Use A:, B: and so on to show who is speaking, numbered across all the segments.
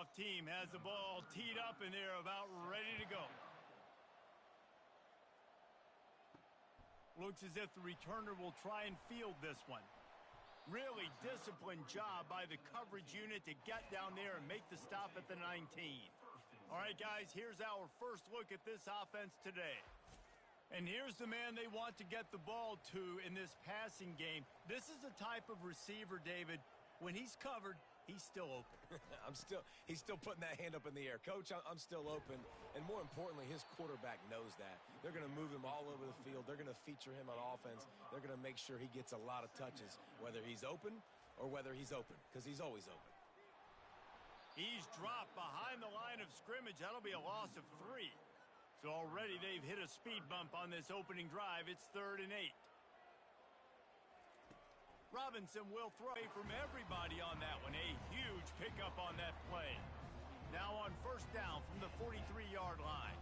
A: kickoff team has the ball teed up and they're about ready to go. Looks as if the returner will try and field this one. Really disciplined job by the coverage unit to get down there and make the stop at the 19. All right, guys, here's our first look at this offense today. And here's the man they want to get the ball to in this passing game. This is the type of receiver, David, when he's covered, he's still open.
B: He's still putting that hand up in the air. Coach, I'm still open. And more importantly, his quarterback knows that. They're going to move him all over the field. They're going to feature him on offense. They're going to make sure he gets a lot of touches, whether he's open or whether he's open, because he's always open.
A: He's dropped behind the line of scrimmage. That'll be a loss of 3. So already they've hit a speed bump on this opening drive. It's 3rd and 8. Robinson will throw away from everybody on that one. A huge pickup on that play. Now on first down from the 43-yard line.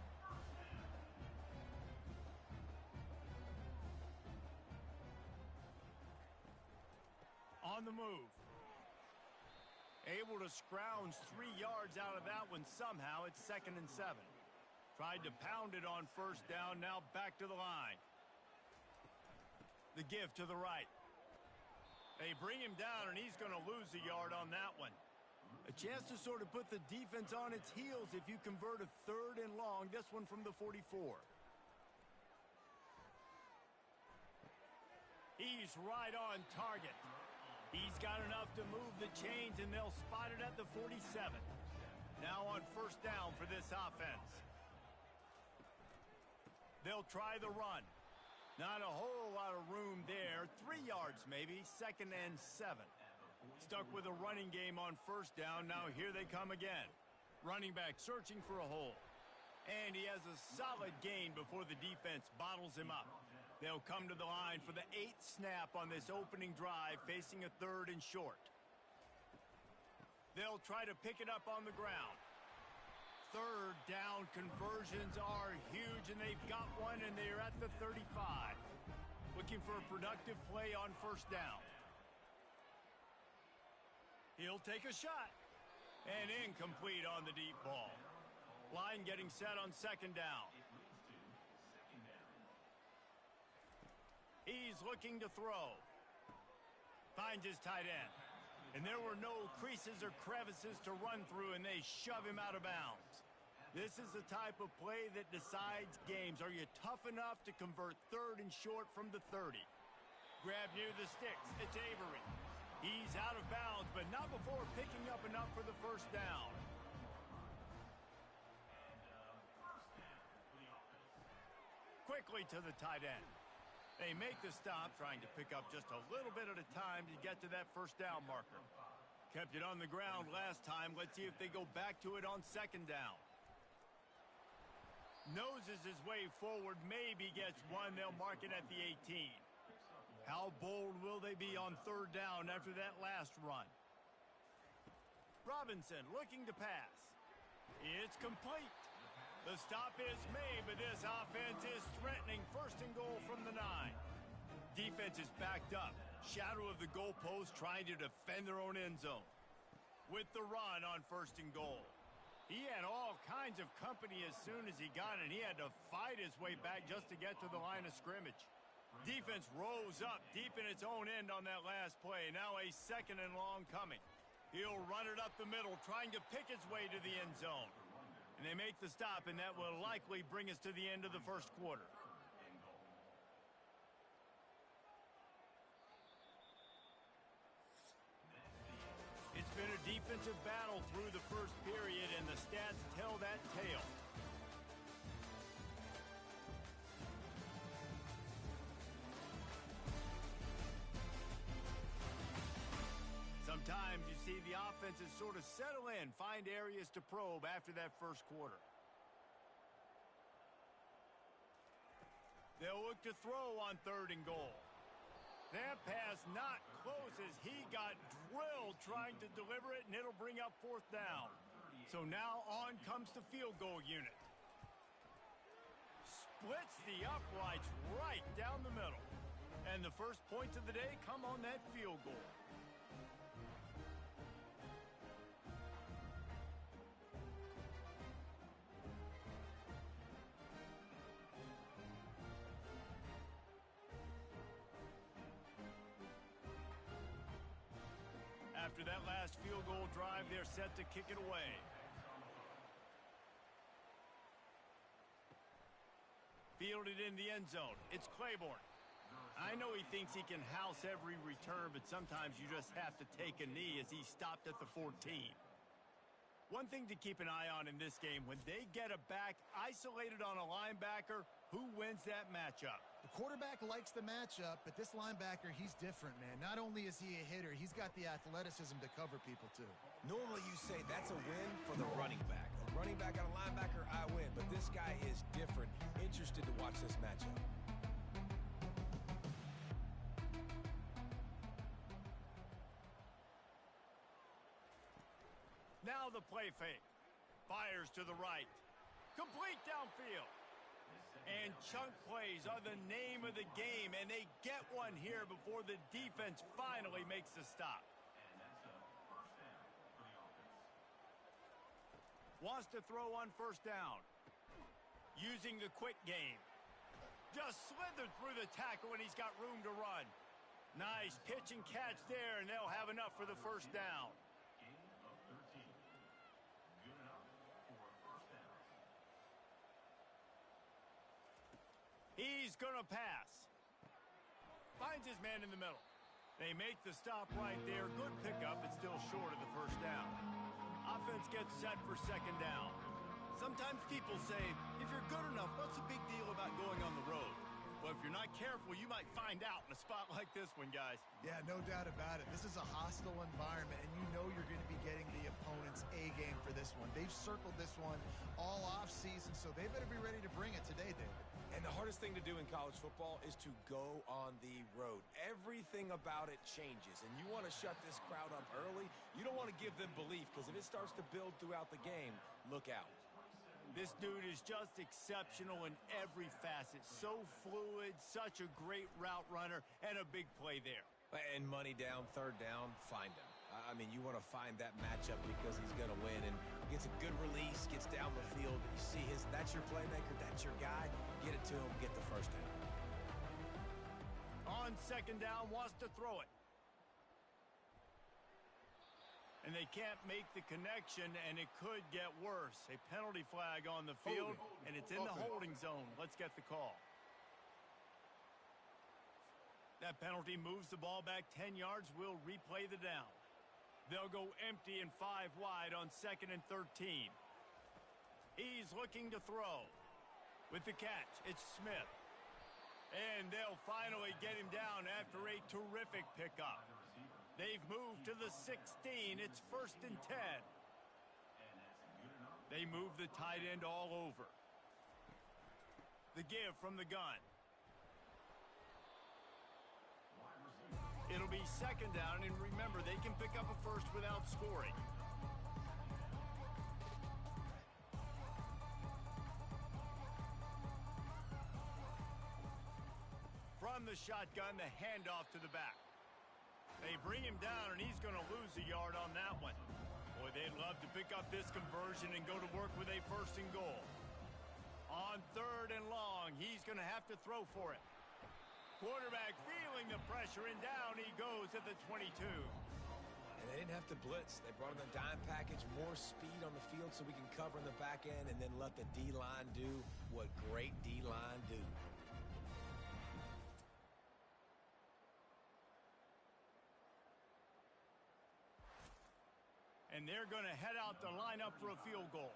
A: On the move. Able to scrounge 3 yards out of that one somehow. It's 2nd and 7. Tried to pound it on first down, now back to the line. The give to the right. They bring him down, and he's going to lose a yard on that one. A chance to sort of put the defense on its heels if you convert a 3rd and long, this one from the 44. He's right on target. He's got enough to move the chains, and they'll spot it at the 47. Now on first down for this offense. They'll try the run. Not a whole lot of room there. 3 yards maybe. 2nd and 7. Stuck with a running game on first down. Now here they come again. Running back searching for a hole. And he has a solid gain before the defense bottles him up. They'll come to the line for the 8th snap on this opening drive, facing a 3rd and short. They'll try to pick it up on the ground. 3rd down conversions are huge, and they've got one, and they're at the 35. Looking for a productive play on first down. He'll take a shot. And incomplete on the deep ball. Line getting set on 2nd down. He's looking to throw. Finds his tight end. And there were no creases or crevices to run through, and they shove him out of bounds. This is the type of play that decides games. Are you tough enough to convert 3rd and short from the 30? Grab near the sticks. It's Avery. He's out of bounds, but not before picking up enough for the first down. Quickly to the tight end. They make the stop, trying to pick up just a little bit at a time to get to that first down marker. Kept it on the ground last time. Let's see if they go back to it on 2nd down. Noses his way forward, maybe gets one. They'll mark it at the 18. How bold will they be on 3rd down after that last run? Robinson looking to pass. It's complete. The stop is made, but this offense is threatening. 1st and goal from the 9. Defense is backed up. Shadow of the goalpost, trying to defend their own end zone. With the run on 1st and goal. He had all kinds of company as soon as he got it. He had to fight his way back just to get to the line of scrimmage. Defense rose up deep in its own end on that last play. Now a 2nd and long coming. He'll run it up the middle, trying to pick his way to the end zone. And they make the stop, and that will likely bring us to the end of the first quarter. It's been a defensive battle through the first period, and the stats tell that tale. Sometimes you see the offenses sort of settle in, find areas to probe after that first quarter. They'll look to throw on 3rd and goal. That pass not close as he got drilled trying to deliver it, and it'll bring up 4th down. So now on comes the field goal unit. Splits the uprights right down the middle. And the first points of the day come on that field goal. After that last field goal drive, they're set to kick it away. Fielded in the end zone. It's Claiborne. I know he thinks he can house every return, but sometimes you just have to take a knee as he stopped at the 14. One thing to keep an eye on in this game, when they get a back isolated on a linebacker, who wins that matchup?
C: The quarterback likes the matchup, but this linebacker, he's different, man. Not only is he a hitter, he's got the athleticism to cover people, too.
B: Normally you say that's a win for the running back. A running back on a linebacker, I win. But this guy is different. Interested to watch this matchup.
A: Now the play fake. Fires to the right. Complete downfield. And chunk plays are the name of the game, and they get one here before the defense finally makes the stop. Wants to throw on first down. Using the quick game. Just slithered through the tackle when he's got room to run. Nice pitch and catch there, and they'll have enough for the first down. He's going to pass. Finds his man in the middle. They make the stop right there. Good pickup, but still short of the first down. Offense gets set for second down. Sometimes people say, if you're good enough, what's the big deal about going on the road? Well, if you're not careful, you might find out in a spot like this one, guys.
C: Yeah, no doubt about it. This is a hostile environment, and you know you're going to be getting the opponent's A game for this one. They've circled this one all offseason, so they better be ready to bring it today, David.
B: And the hardest thing to do in college football is to go on the road. Everything about it changes, and you want to shut this crowd up early. You don't want to give them belief, because if it starts to build throughout the game, look out.
A: This dude is just exceptional in every facet. So fluid, such a great route runner, and a big play there.
B: And money down, third down, find him. I mean, you want to find that matchup because he's going to win, and gets a good release, gets down the field. You see that's your playmaker, that's your guy. Get it to him, get the first down.
A: On second down, wants to throw it. And they can't make the connection, and it could get worse. A penalty flag on the field, and it's in the holding zone. Let's get the call. That penalty moves the ball back 10 yards. We'll replay the down. They'll go empty and 5 wide on 2nd and 13. He's looking to throw. With the catch, it's Smith. And they'll finally get him down after a terrific pickup. They've moved to the 16. It's 1st and 10. They move the tight end all over. The give from the gun. It'll be second down, and remember, they can pick up a first without scoring. From the shotgun, the handoff to the back. They bring him down, and he's going to lose a yard on that one. Boy, they'd love to pick up this conversion and go to work with a 1st and goal. On 3rd and long, he's going to have to throw for it. Quarterback feeling the pressure, and down he goes at the 22.
B: And they didn't have to blitz. They brought in the dime package, more speed on the field so we can cover in the back end, and then let the D-line do what great D-line do.
A: And they're going to head out to line up for a field goal.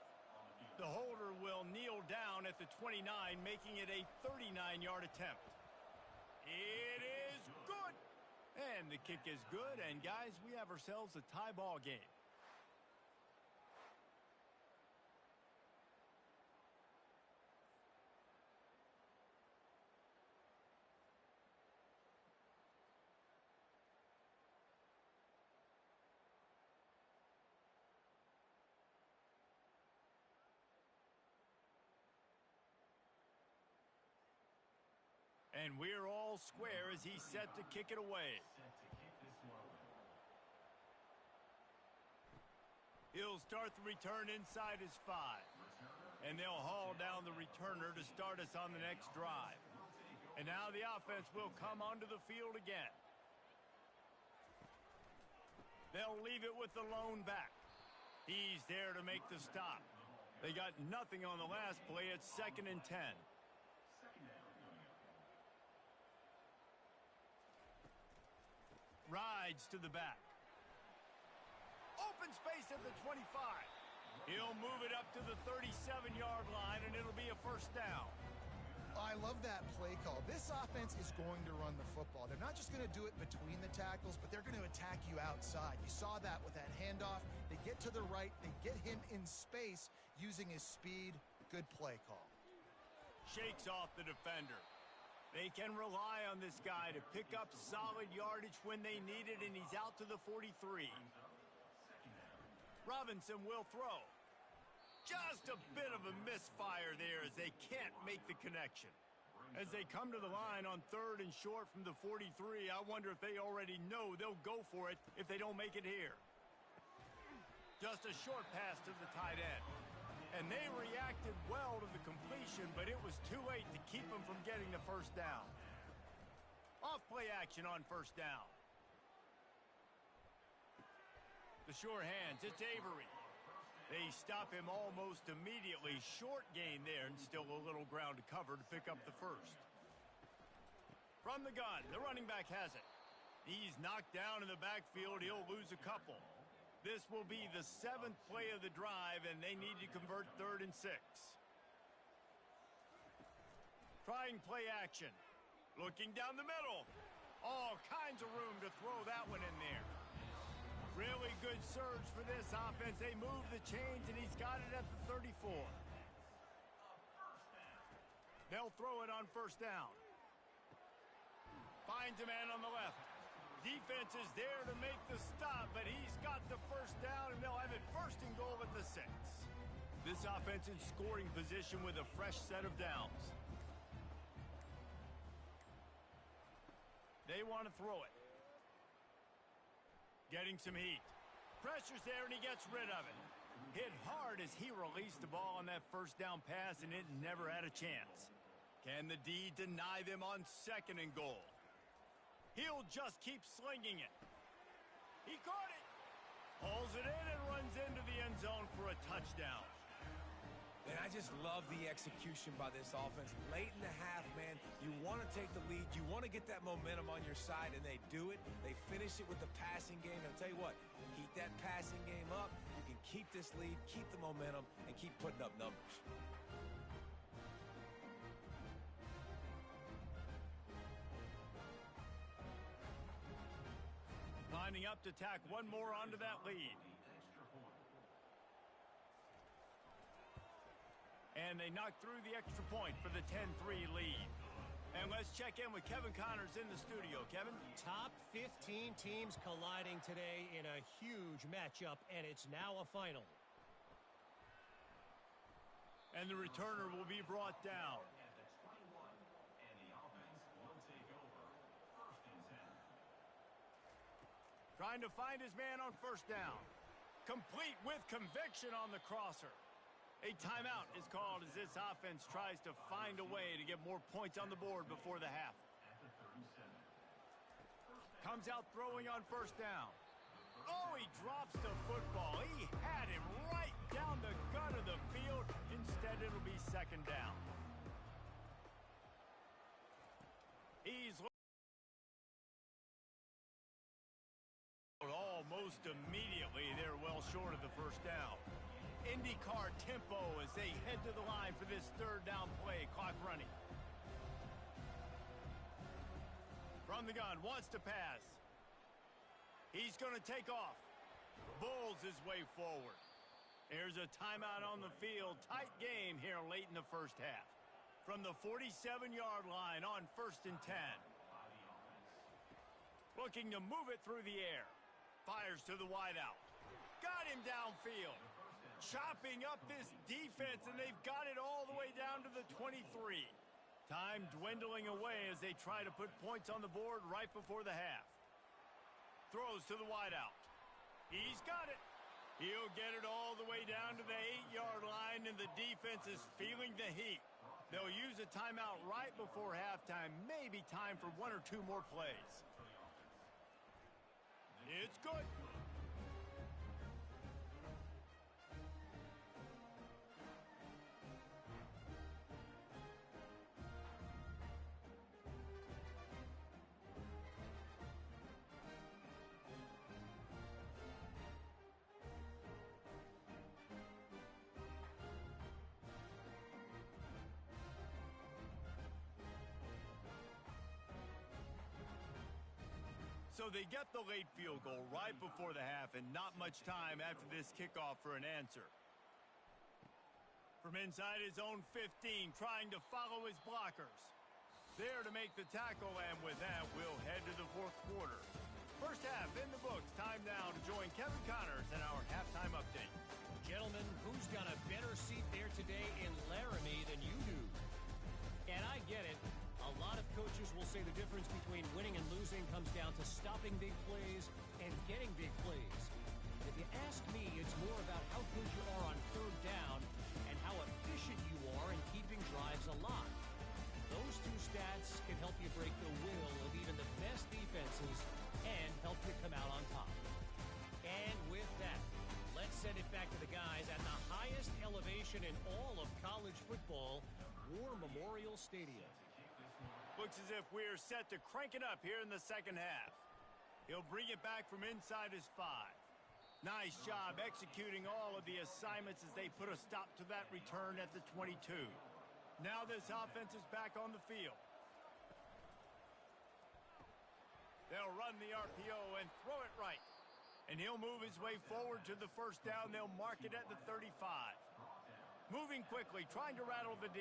A: The holder will kneel down at the 29, making it a 39-yard attempt. It is good. And the kick is good. And, guys, we have ourselves a tie ball game. And we're all square as he's set to kick it away. He'll start the return inside his 5. And they'll haul down the returner to start us on the next drive. And now the offense will come onto the field again. They'll leave it with the lone back. He's there to make the stop. They got nothing on the last play. It's 2nd and 10. Rides to the back. Open space at the 25. He'll move it up to the 37-yard line, and it'll be a first down.
C: I love that play call. This offense is going to run the football. They're not just going to do it between the tackles, but they're going to attack you outside. You saw that with that handoff. They get to the right. They get him in space using his speed. Good play call.
A: Shakes off the defender. They can rely on this guy to pick up solid yardage when they need it, and he's out to the 43. Robinson will throw. Just a bit of a misfire there as they can't make the connection. As they come to the line on 3rd and short from the 43, I wonder if they already know they'll go for it if they don't make it here. Just a short pass to the tight end. And they reacted well to the completion, but it was too late to keep them from getting the first down. Off play action on first down. The sure hands, it's Avery. They stop him almost immediately. Short gain there, and still a little ground to cover to pick up the first. From the gun, the running back has it. He's knocked down in the backfield. He'll lose a couple. This will be the 7th play of the drive, and they need to convert 3rd and 6. Trying play action. Looking down the middle. All kinds of room to throw that one in there. Really good surge for this offense. They move the chains, and he's got it at the 34. They'll throw it on first down. Finds a man on the left. Defense is there to make the stop, but he's got the first down, and they'll have it 1st and goal at the 6. This offense in scoring position with a fresh set of downs. They want to throw it. Getting some heat. Pressure's there, and he gets rid of it. Hit hard as he released the ball on that first down pass, and it never had a chance. Can the D deny them on 2nd and goal? He'll just keep slinging it. He caught it. Pulls it in and runs into the end zone for a touchdown.
B: And I just love the execution by this offense. Late in the half, man, you want to take the lead. You want to get that momentum on your side, and they do it. They finish it with the passing game. And I'll tell you what, keep that passing game up. You can keep this lead, keep the momentum, and keep putting up numbers.
A: Lining up to tack one more onto that lead. And they knock through the extra point for the 10-3 lead. And let's check in with Kevin Connors in the studio. Kevin?
D: Top 15 teams colliding today in a huge matchup, and it's now a final.
A: And the returner will be brought down. Trying to find his man on first down. Complete with conviction on the crosser. A timeout is called as this offense tries to find a way to get more points on the board before the half. Comes out throwing on first down. Oh, he drops the football. He had him right down the gut of the field. Instead, it'll be 2nd down. He's almost immediately. They're well short of the first down. IndyCar tempo as they head to the line for this 3rd down play. Clock running. From the gun, wants to pass. He's going to take off. Bulls his way forward. There's a timeout on the field. Tight game here late in the first half. From the 47-yard line on 1st and 10. Looking to move it through the air. Fires to the wideout. Got him downfield. Chopping up this defense, and they've got it all the way down to the 23. Time dwindling away as they try to put points on the board right before the half. Throws to the wideout. He's got it. He'll get it all the way down to the 8-yard line, and the defense is feeling the heat. They'll use a timeout right before halftime. Maybe time for 1 or 2 more plays. It's good. So they get the late field goal right before the half and not much time after this kickoff for an answer. From inside his own 15, trying to follow his blockers. There to make the tackle, and with that, we'll head to the fourth quarter. First half in the books. Time now to join Kevin Connors in our halftime update.
D: Gentlemen, who's got a better seat there today in Laramie than you do? And I get it. A lot of coaches will say the difference between winning and losing comes down to stopping big plays and getting big plays. If you ask me, it's more about how good you are on third down and how efficient you are in keeping drives alive. Those two stats can help you break the will of even the best defenses and help you come out on top. And with that, let's send it back to the guys at the highest elevation in all of college football, War Memorial Stadium.
A: Looks as if we're set to crank it up here in the second half. He'll bring it back from inside his 5. Nice job executing all of the assignments as they put a stop to that return at the 22. Now this offense is back on the field. They'll run the RPO and throw it right. And he'll move his way forward to the first down. They'll mark it at the 35. Moving quickly, trying to rattle the D.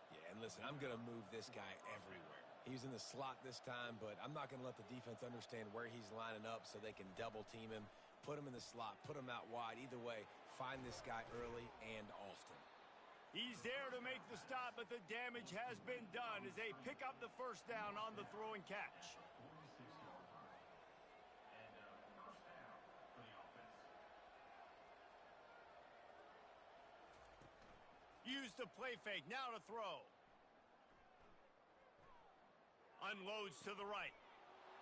B: Yeah, and listen, I'm going to move this guy everywhere. He's in the slot this time, but I'm not going to let the defense understand where he's lining up so they can double team him, put him in the slot, put him out wide. Either way, find this guy early and often.
A: He's there to make the stop, but the damage has been done as they pick up the first down on the throw and catch. Use the play fake, now to throw. Unloads to the right.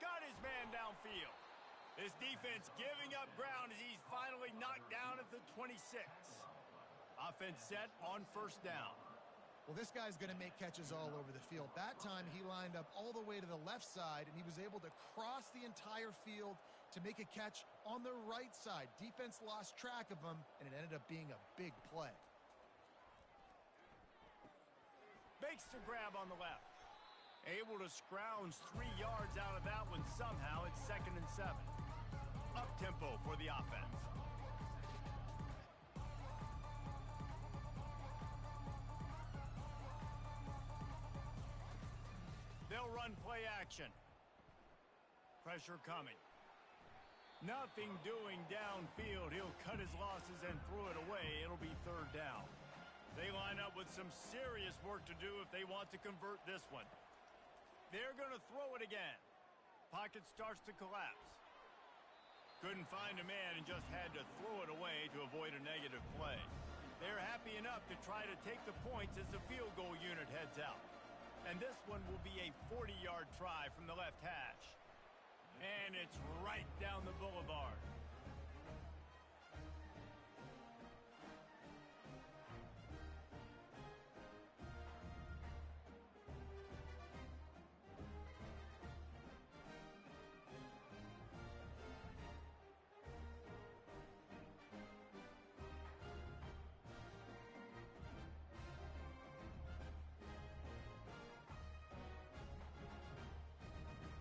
A: Got his man downfield. This defense giving up ground as he's finally knocked down at the 26. Offense set on first down.
C: Well, this guy's going to make catches all over the field. That time, he lined up all the way to the left side, and he was able to cross the entire field to make a catch on the right side. Defense lost track of him, and it ended up being a big play.
A: Makes the grab on the left. Able to scrounge 3 yards out of that one somehow. It's 2nd and 7. Up-tempo for the offense. They'll run play action. Pressure coming. Nothing doing downfield. He'll cut his losses and throw it away. It'll be 3rd down. They line up with some serious work to do if they want to convert this one. They're going to throw it again. Pocket starts to collapse. Couldn't find a man and just had to throw it away to avoid a negative play. They're happy enough to try to take the points as the field goal unit heads out. And this one will be a 40-yard try from the left hash. And it's right down the boulevard.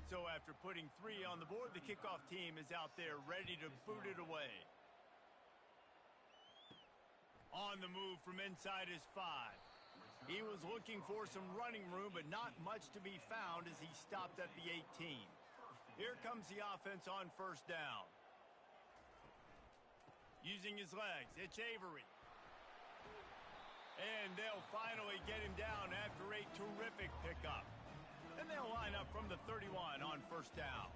A: So after putting 3 on the board, the kickoff team is out there ready to boot it away. On the move from inside his 5. He was looking for some running room, but not much to be found as he stopped at the 18. Here comes the offense on first down. Using his legs, it's Avery. And they'll finally get him down after a terrific pickup. And they'll line up from the 31 on first down.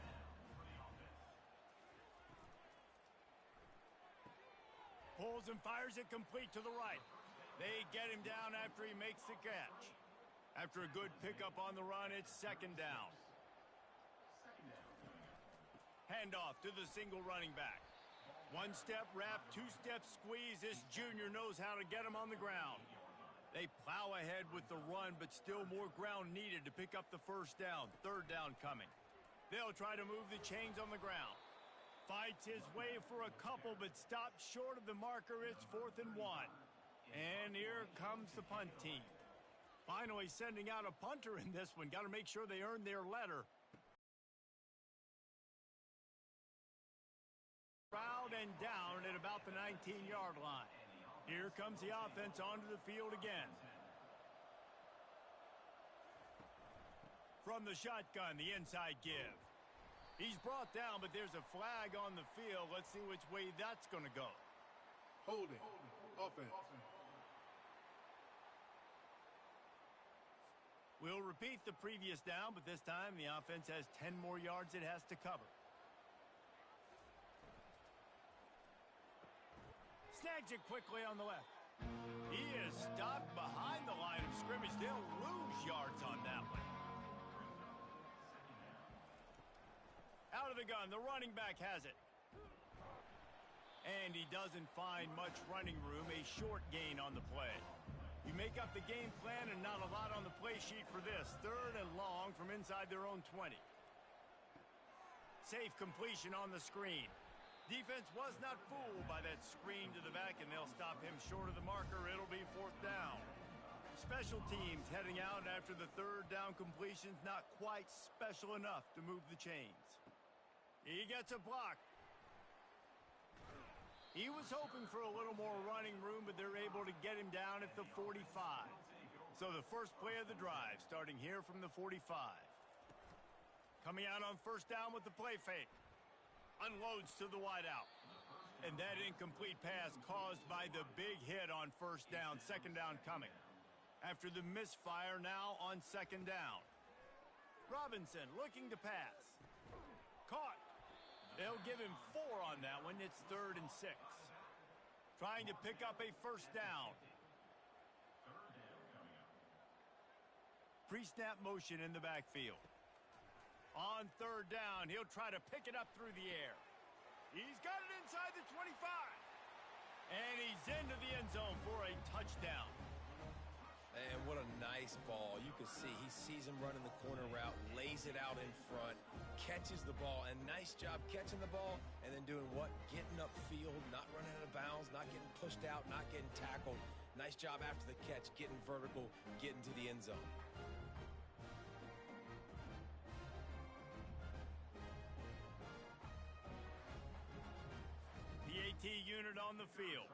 A: Pulls and fires it complete to the right. They get him down after he makes the catch. After a good pickup on the run, it's 2nd down. Handoff to the single running back. 1-step wrap, 2-step squeeze. This junior knows how to get him on the ground. They plow ahead with the run, but still more ground needed to pick up the first down. 3rd down coming. They'll try to move the chains on the ground. Fights his way for a couple, but stops short of the marker. It's 4th and 1. And here comes the punt team. Finally sending out a punter in this one. Got to make sure they earn their letter. end down at about the 19-yard line. Here comes the offense onto the field again. From the shotgun, the inside give. He's brought down, but there's a flag on the field. Let's see which way that's going to go.
E: Holding. Offense.
A: We'll repeat the previous down, but this time the offense has 10 more yards it has to cover. Snags it quickly on the left. He is stopped behind the line of scrimmage. They'll lose yards on that one. Out of the gun, the running back has it. And he doesn't find much running room, a short gain on the play. You make up the game plan and not a lot on the play sheet for this. 3rd and long from inside their own 20. Safe completion on the screen. Defense was not fooled by that screen to the back, and they'll stop him short of the marker. It'll be 4th down. Special teams heading out after the 3rd down completion's not quite special enough to move the chains. He gets a block. He was hoping for a little more running room, but they're able to get him down at the 45. So the first play of the drive, starting here from the 45. Coming out on 1st down with the play fake. Unloads to the wideout. And that incomplete pass caused by the big hit on 1st down. 2nd down coming. After the misfire now on 2nd down. Robinson looking to pass. Caught. They'll give him 4 on that one. It's 3rd and 6. Trying to pick up a 1st down. Pre-snap motion in the backfield. On 3rd down, he'll try to pick it up through the air. He's got it inside the 25. And he's into the end zone for a touchdown.
B: And what a nice ball. You can see he sees him running the corner route, lays it out in front, catches the ball, and nice job catching the ball and then doing what? Getting upfield, not running out of bounds, not getting pushed out, not getting tackled. Nice job after the catch, getting vertical, getting to the end zone.
A: The AT unit on the field.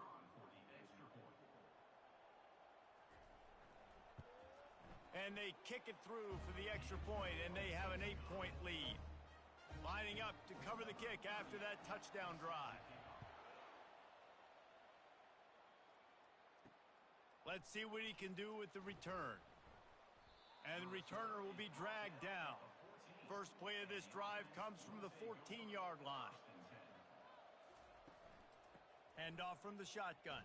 A: And they kick it through for the extra point, and they have an 8-point lead. Lining up to cover the kick after that touchdown drive. Let's see what he can do with the return. And the returner will be dragged down. First play of this drive comes from the 14-yard line. Handoff from the shotgun.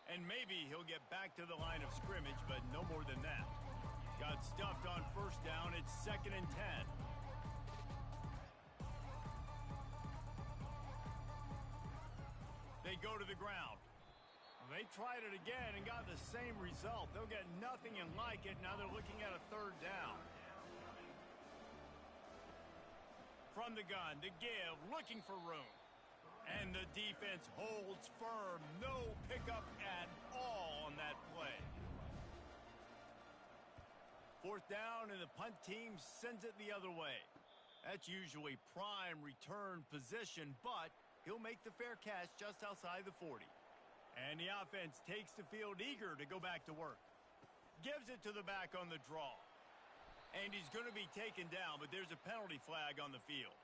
A: And maybe he'll get back to the line of scrimmage, but no more than that. Got stuffed on 1st down. It's 2nd and 10. They go to the ground. They tried it again and got the same result. They'll get nothing and like it. Now they're looking at a 3rd down. From the gun, to give, looking for room. And the defense holds firm. No pickup at all on that play. 4th down, and the punt team sends it the other way. That's usually prime return position, but he'll make the fair catch just outside the 40. And the offense takes the field eager to go back to work. Gives it to the back on the draw. And he's going to be taken down, but there's a penalty flag on the field.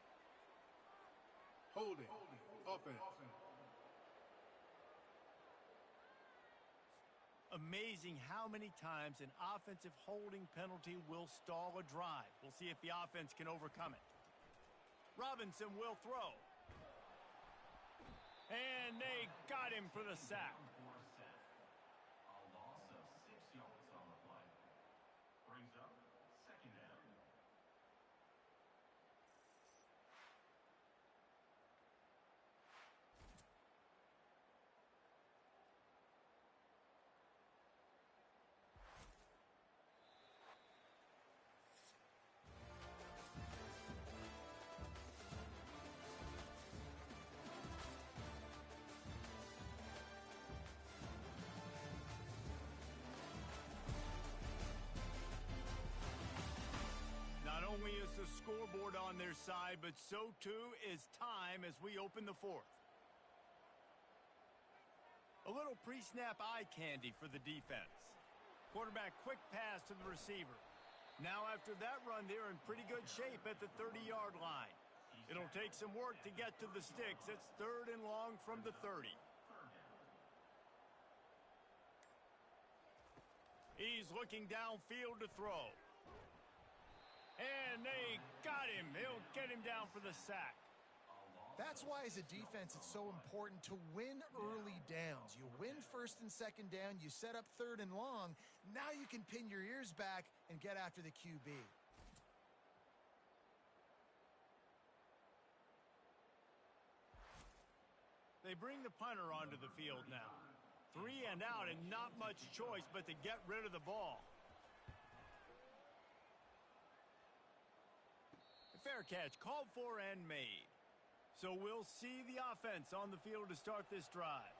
E: Holding. Offense.
A: Amazing how many times an offensive holding penalty will stall a drive. We'll see if the offense can overcome it. Robinson will throw. And they got him for the sack.
F: A loss of 6 yards on the play. Brings up 2nd down.
A: Not only is the scoreboard on their side, but so too is time as we open the 4th. A little pre-snap eye candy for the defense. Quarterback quick pass to the receiver. Now after that run, they're in pretty good shape at the 30-yard line. It'll take some work to get to the sticks. It's 3rd and long from the 30. He's looking downfield to throw. And they got him. He'll get him down for the sack.
C: That's why, as a defense, it's so important to win early downs. You win 1st and 2nd down, you set up 3rd and long. Now you can pin your ears back and get after the QB.
A: They bring the punter onto the field now. 3 and out and not much choice but to get rid of the ball. Fair catch called for and made. So we'll see the offense on the field to start this drive.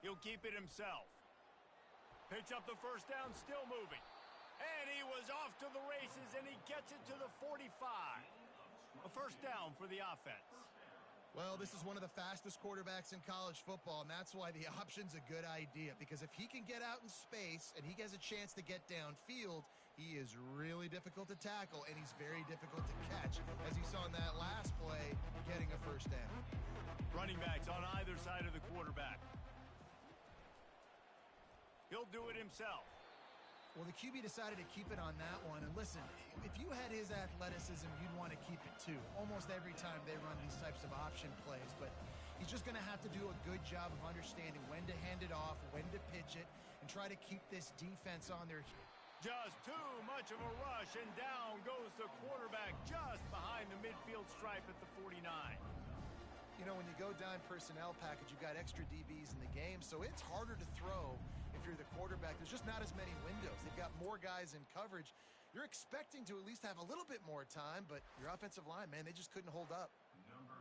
A: He'll keep it himself. Picks up the first down, still moving. And he was off to the races, and he gets it to the 45. A first down for the offense.
C: Well, this is one of the fastest quarterbacks in college football, and that's why the option's a good idea. Because if he can get out in space and he has a chance to get downfield, he is really difficult to tackle, and he's very difficult to catch. As you saw in that last play, getting a first down.
A: Running backs on either side of the quarterback. He'll do it himself.
C: Well, the QB decided to keep it on that one. And listen, if you had his athleticism, you'd want to keep it too. Almost every time they run these types of option plays. But he's just going to have to do a good job of understanding when to hand it off, when to pitch it, and try to keep this defense on their heels.
A: Just too much of a rush, and down goes the quarterback just behind the midfield stripe at the 49.
C: You know, when you go down personnel package, you've got extra DBs in the game, so it's harder to throw if you're the quarterback. There's just not as many windows. They've got more guys in coverage. You're expecting to at least have a little bit more time, but your offensive line, man, they just couldn't hold up.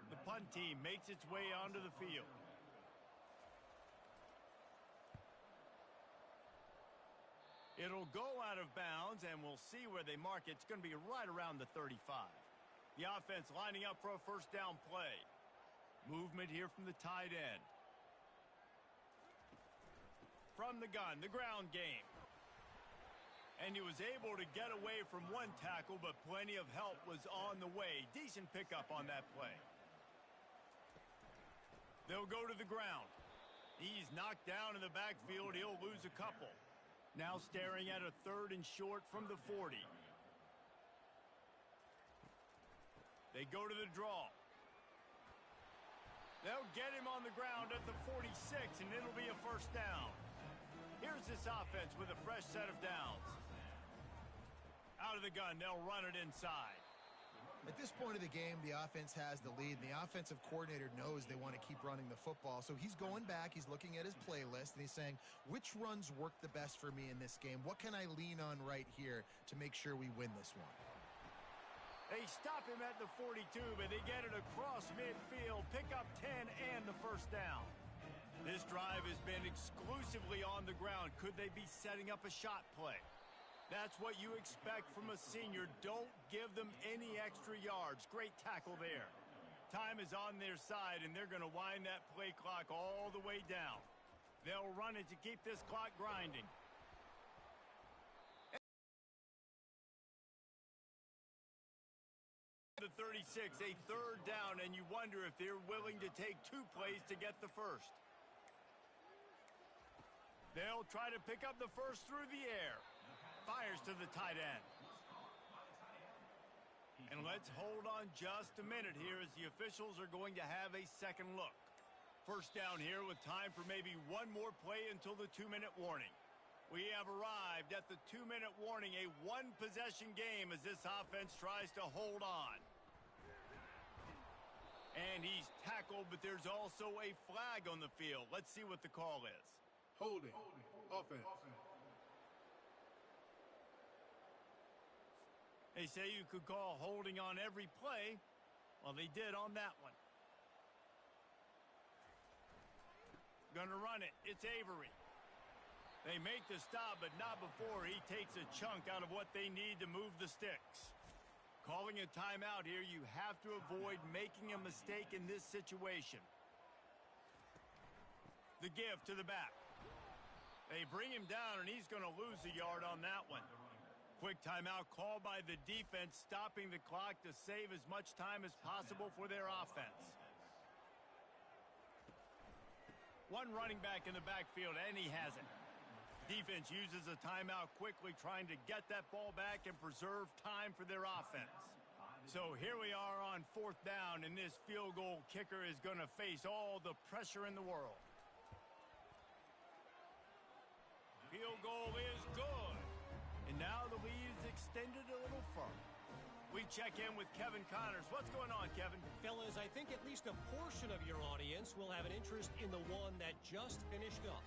A: The punt team makes its way onto the field. It'll go out of bounds, and we'll see where they mark it. It's going to be right around the 35. The offense lining up for a first down play. Movement here from the tight end. From the gun, the ground game. And he was able to get away from one tackle, but plenty of help was on the way. Decent pickup on that play. They'll go to the ground. He's knocked down in the backfield. He'll lose a couple. Now staring at a 3rd and short from the 40. They go to the draw. They'll get him on the ground at the 46, and it'll be a first down. Here's this offense with a fresh set of downs. Out of the gun, they'll run it inside.
C: At this point of the game, the offense has the lead, and the offensive coordinator knows they want to keep running the football. So he's going back, he's looking at his playlist, and he's saying, which runs work the best for me in this game? What can I lean on right here to make sure we win this one?
A: They stop him at the 42, but they get it across midfield, pick up 10 and the first down. This drive has been exclusively on the ground. Could they be setting up a shot play? That's what you expect from a senior. Don't give them any extra yards. Great tackle there. Time is on their side, and they're going to wind that play clock all the way down. They'll run it to keep this clock grinding. The 36, a 3rd down, and you wonder if they're willing to take 2 plays to get the first. They'll try to pick up the first through the air. Fires to the tight end. And let's hold on just a minute here as the officials are going to have a second look. First down here with time for maybe one more play until the 2-minute warning. We have arrived at the 2-minute warning, a 1-possession game as this offense tries to hold on. And he's tackled, but there's also a flag on the field. Let's see what the call is.
E: Holding. Offense.
A: They say you could call holding on every play. Well, they did on that one. Gonna run it. It's Avery. They make the stop, but not before he takes a chunk out of what they need to move the sticks. Calling Calling a timeout here, you have to avoid making a mistake in this situation. The give to the back. They bring him down, and he's going to lose a yard on that one. Quick timeout called by the defense, stopping the clock to save as much time as possible for their offense. One running back in the backfield, and he has it. Defense uses a timeout quickly, trying to get that ball back and preserve time for their offense. So here we are on 4th down, and this field goal kicker is going to face all the pressure in the world. Field goal is good. And now the lead is extended a little further. We check in with Kevin Connors. What's going on, Kevin?
D: Fellas, I think at least a portion of your audience will have an interest in the one that just finished up.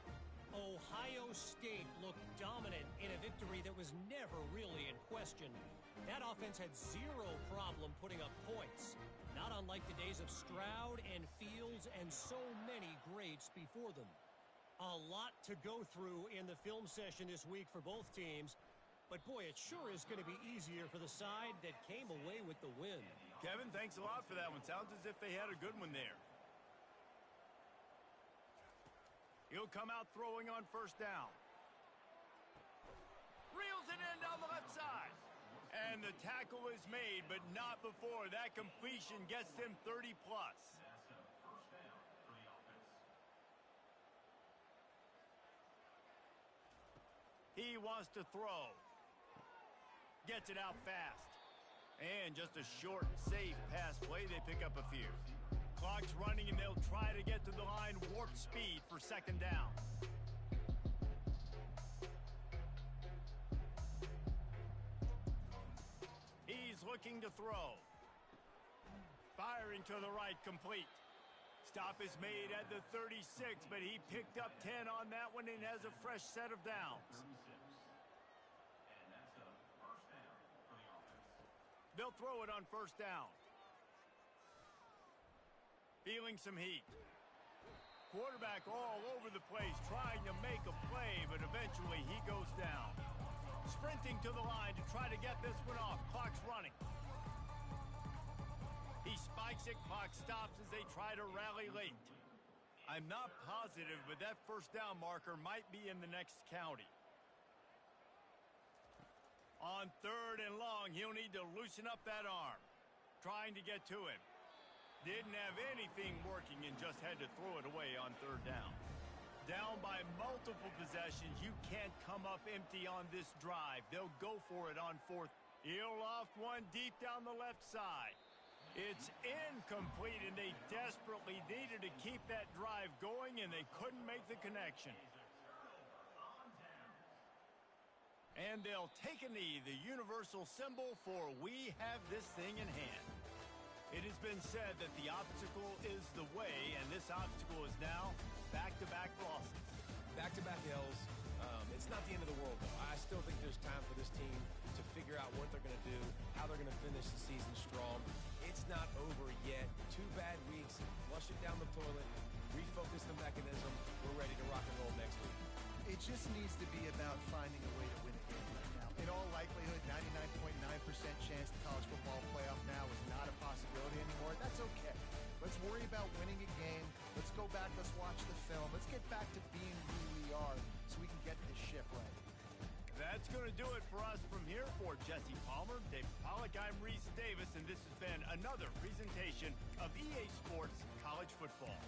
D: Ohio State looked dominant in a victory that was never really in question. That offense had zero problem putting up points, not unlike the days of Stroud and Fields and so many greats before them. A lot to go through in the film session this week for both teams, but boy, it sure is going to be easier for the side that came away with the win.
A: Kevin, thanks a lot for that one. Sounds as if they had a good one there. He'll come out throwing on 1st down. Reels it in down the left side. And the tackle is made, but not before that completion gets them 30 plus.
F: That's a first down for the offense.
A: He wants to throw. Gets it out fast. And just a short, safe pass play. They pick up a few. Clock's running, and they'll try to get to the line warp speed for 2nd down. He's looking to throw. Firing to the right, complete. Stop is made at the 36, but he picked up 10 on that one and has a fresh set of downs.
F: 36. And that's a first down for the offense.
A: They'll throw it on 1st down. Feeling some heat. Quarterback all over the place trying to make a play, but eventually he goes down. Sprinting to the line to try to get this one off. Clock's running. He spikes it. Clock stops as they try to rally late. I'm not positive, but that 1st down marker might be in the next county. On 3rd and long, he'll need to loosen up that arm. Trying to get to him. Didn't have anything working and just had to throw it away on 3rd down. Down by multiple possessions, you can't come up empty on this drive. They'll go for it on 4th. He'll loft one deep down the left side. It's incomplete, and they desperately needed to keep that drive going, and they couldn't make the connection. And they'll take a knee, the universal symbol for we have this thing in hand. It has been said that the obstacle is the way, and this obstacle is now back-to-back losses.
B: Back-to-back L's. It's not the end of the world, though. I still think there's time for this team to figure out what they're going to do, how they're going to finish the season strong. It's not over yet. 2 bad weeks. Flush it down the toilet. Refocus the mechanism. We're ready to rock and roll next week.
C: It just needs to be about finding a way to win a game right now. In all likelihood, 99.9% chance the college football playoff now is not a possibility anymore. That's okay. Let's worry about winning a game. Let's go back. Let's watch the film. Let's get back to being who we are so we can get this ship right.
A: That's going to do it for us from here. For Jesse Palmer, David Pollack, I'm Reese Davis, and this has been another presentation of EA Sports College Football.